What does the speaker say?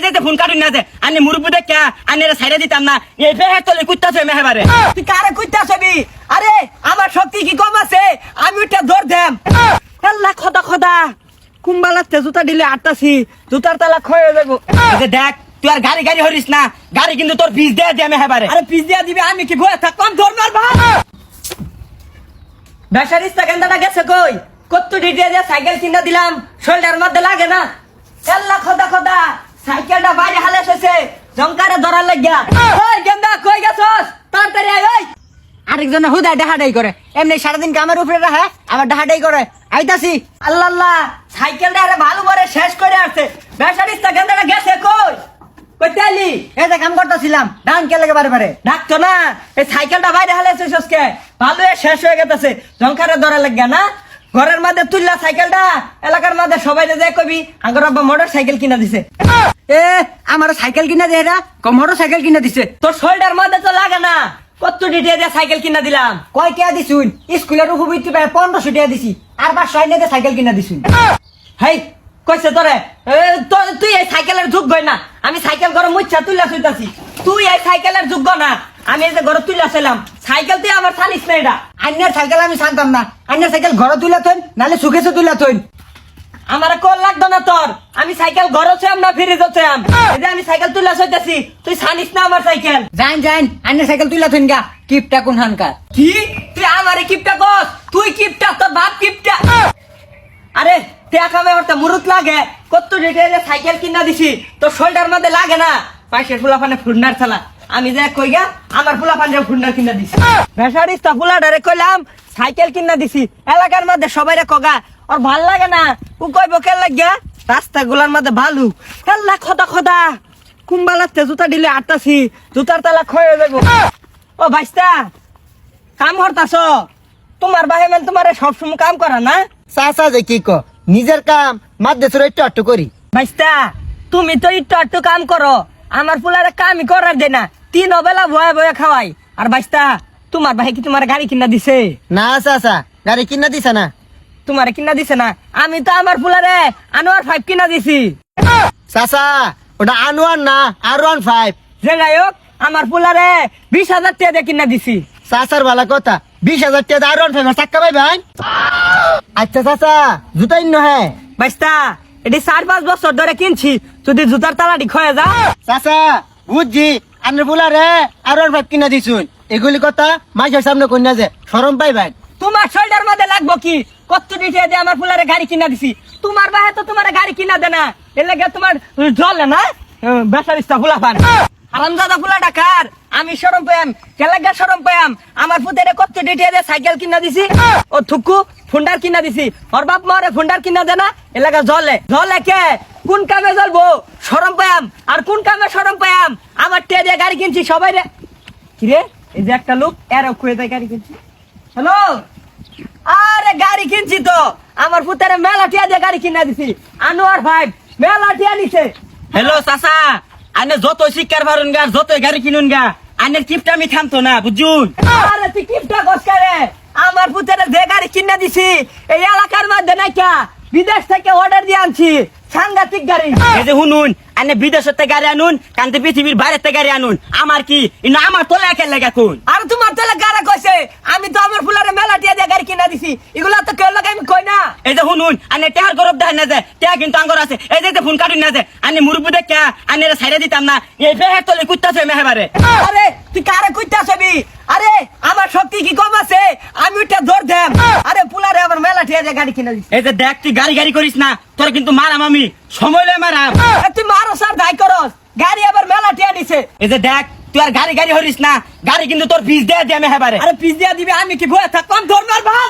যেতে ফোন কাটুন না যে আনি মুরব্বি দেখা আনি সাইডে দিতাম না এই ফেহে তলে কুত্তাছে মেহেবারে তুই কারে কইতাছবি? আরে আমার শক্তি কি কম আছে? আমি ওটা ধর দেম। আল্লাহ খোদা খোদা কুম্বালাতে জুতা দিলে আটতাছি, জুতার তালা ক্ষয়ে যাবো। এই যে দেখ তুই আর গাড়ি গাড়ি হরিস না, গাড়ি কিন্তু তোর পিস দিয়ে দিয়ে মেহেবারে। আরে পিস দিয়া দিবে, আমি কি বয়ে থাকতাম? ধর মার ভাই। বেসারিস্তা কেন্দাটা গেছে কই? কত ডিটে দিয়ে সাইকেল কিনা দিলাম, শোল্ডার মধ্যে লাগে না। আল্লাহ খোদা খোদা সাইকেলটা বাইরে হালে এসেছে, জঙ্কারে ধরার লাগিয়া। ওই গেন্দা কই গেছস? তাড়াতাড়ি আয়। ওই আরেকজন হুদা ডাহাডাই করে, এমনি সারাদিন কামের উপরে রাখে, আবার ডাহাডাই করে। আইতাছি। আল্লাহ আল্লাহ সাইকেলটা আরে ভালো করে শেষ করে আসছে। বেসারিস্তা কেন্দাটা গেছে কই? কইতালি এই যে কাম করতেছিলাম, ডান কে লাগে বারে বারে ডাকতো না। এই সাইকেলটা বাইরে হালে এসেছস কে? ভালো শেষ হয়ে গেছে, জঙ্কারে ধরা লাগিয়া না। ঘরের মধ্যে তুললা সাইকেলটা, এলাকার মধ্যে সবাই যে কবি আঙ্গর আব্বা মোটর সাইকেল কিনা দিছে। এ আমার সাইকেল কিনা দে, এরা মোটর সাইকেল কিনা দিছে। তোর শোল্ডার মধ্যে তো লাগে না, কত ডিটে দিয়ে সাইকেল কিনা দিলাম। কয় কে দিছুন? স্কুলের উপবৃত্তি পায় 1500 টাকা দিছি, আর 500 টাকা সাইকেল কিনা দিছুন। হেই কইছে তোরে তুই এই সাইকেলের যোগ্য না। আমি সাইকেল ঘরে মুচ্ছা তুইলা শুইতাছি, তুই এই সাইকেলের যোগ্য না। আমি এই যে ঘরে তুইলা ছিলাম, সাইকেল তুই আমার ছানিস না। এটা আন্যার সাইকেল আমি ছানতাম না। আন্যার সাইকেল ঘরে তুইলা থইন, নালে সুখেছে তুইলা থইন। আমার কল লাগতো না তোর। আমি সাইকেল ঘরে ছিলাম না ফ্রিজে ছিলাম। এই যে আমি সাইকেল তুইলা শুইতাছি, তুই ছানিস না আমার সাইকেল। যাইন যাইন আন্যার সাইকেল তুইলা থইন গা। কিপটা কোন হানকার? কি তুই আমারে কিপটা কস? তুই কিপটা, তোর বাপ কিপটা। আরে দেখাবে ওটা মুরুত লাগে, কত ডিটেইলে সাইকেল কিনা দিছি, তোর শোল্ডার মধ্যে লাগে না। পাশের ফুলাফানে ফুন্ডার চালা, আমি যে কই গা আমার ফুলাফানে ফুন্ডার কিনা দিছি। ভেসারিস্তা ফুলাডারে কইলাম সাইকেল কিনা দিছি, এলাকার মধ্যে সবাইরে কগা ওর ভাল লাগে না। ও কইব কে লাগিয়া রাস্তাগুলোর মধ্যে ভালু। আল্লাহ খোদা খোদা কুম্বালাতে জুতা দিলে আটতাছি, জুতার তালা ক্ষয়ে যাবো। ও ভাইস্তা কাম হরতাছ? তোমার ভাই মানে তোমার সবসময় কাম করা না? চাচা যে কি ক নিজের কাম মাদ্রাসার একটু আট্টু করি। ভাইস্তা তুমি তো একটু কাম করো, আমার ফুলারে কামই করার দে না, 3 বেলা ভয়ে ভয়ে খাওয়াই। আর ভাইস্তা তোমার ভাই কি তোমার গাড়ি কিনা দিছে? না চাচা গাড়ি কিনা দিছে না। তোমার কিনা দিছে না? আমি তো আমার ফুলারে আনোয়ার 5 কিনা দিছি। চাচা ওটা আনোয়ার না, R15। যে যাই হোক আমার ফুলারে 20,000 টাকা দিয়ে কিনা দিছি। চাচার ভালো কথা, 20,000 টাকা R15 চাক্কা পাই ভাই। আচ্ছা চাচা জুতা ইন্ন হ্যাঁ? ভাইস্তা এটি 4-5 বছর ধরে কিনছি, যদি জুতার তালাটি ক্ষয়ে যা। চাচা বুঝছি আন্নের বুলারে R15 কিনা দিছুন, এগুলি কথা মাঝের সামনে কন্যা যে শরম পাই ভাই। তোমার শোল্ডার মধ্যে লাগবো কি? কত ডিটে দিয়ে আমার ফুলারে গাড়ি কিনা দিছি। তোমার ভাই তো তোমার গাড়ি কিনা দে না, এর লাগে তোমার জলে না বেসারিস্তা ফুলা পান। আরামদাদা ফুলা ডাকার আমি শরম পাইম, কেলাগা শরম পাইম। আমার ফুতেরে কত ডিটে দিয়ে সাইকেল কিনা দিছি, ও থুকু ফুন্ডার কিনা দিছি। ওর বাপ মারে ফুন্ডার কিনা দে না, এর লাগে জলে জলে কে কোন কামে জ্বলবো শরম পাইম, আর কোন কামে শরম পাইম? আমার টে দিয়ে গাড়ি কিনছি সবাই রে। কিরে এই যে একটা লোক এর খুঁয়ে দেয় গাড়ি কিনছি। হ্যালো আরে গাড়ি কিনছি তো, আমার পুতেরে মেলা টিয়া দিয়ে গাড়ি কিনা দিছি। আনোয়ার 5 মেলা টিয়া নিছে। হ্যালো চাচা, আনে যত শিক্ষার পারুন গা, যতই গাড়ি কিনুন গা, আনের কিপটা আমি থামতো না বুঝুন। আরে তুই কিপটা কসকারে? আমার পুতেরে যে গাড়ি কিনা দিছি এই এলাকার মধ্যে নাইকা বিদেশ থেকে অর্ডার দিয়ে আনছি, সাংঘাতিক গাড়ি। এই যে শুনুন, আনে বিদেশের থেকে গাড়ি আনুন, কান্তে পৃথিবীর বাইরের থেকে গাড়ি আনুন, আমার কি ইনো আমার তোলা একের লেগে কোন? আর তোমার তোলে গাড়া কইছে, আমি তো আমার ফুলারে মেলা টিয়া দিয়ে গাড়ি কিনা দিছি, এগুলা তো কেউ লাগে আমি কই না। এই যে শুনুন, আনে টেহার গরব দেয় না যে টেহা কিন্তু আঙ্গর আছে। এই যে ফোন কাটুন না যে আনে মুরব্বি দেখা আনে সাইডে দিতাম না, এই ফেহের তলে কুত্তাছে মেহেবারে। আরে তুই কারে কইতাছবি? আরে আমার শক্তি কি কম আছে? আমি ওটা ধর দেম। আরে পুলারে আবার মেলা টিয়া দিয়ে গাড়ি কিনা দিছি। এই যে দেখ তুই গাড়ি গাড়ি করিস না, তোর কিন্তু মারাম আমি সময় লয় মারাম। তুই মারো স্যার দায় করস, গাড়ি আবার মেলা টিয়া দিছে। এই যে দেখ তুই আর গাড়ি গাড়ি হরিস না, গাড়ি কিন্তু তোর পিস দিয়ে দিয়ে মেহেবারে। আরে পিস দিয়া দিবে, আমি কি বয়ে থাকতাম? ধর মার ভাই।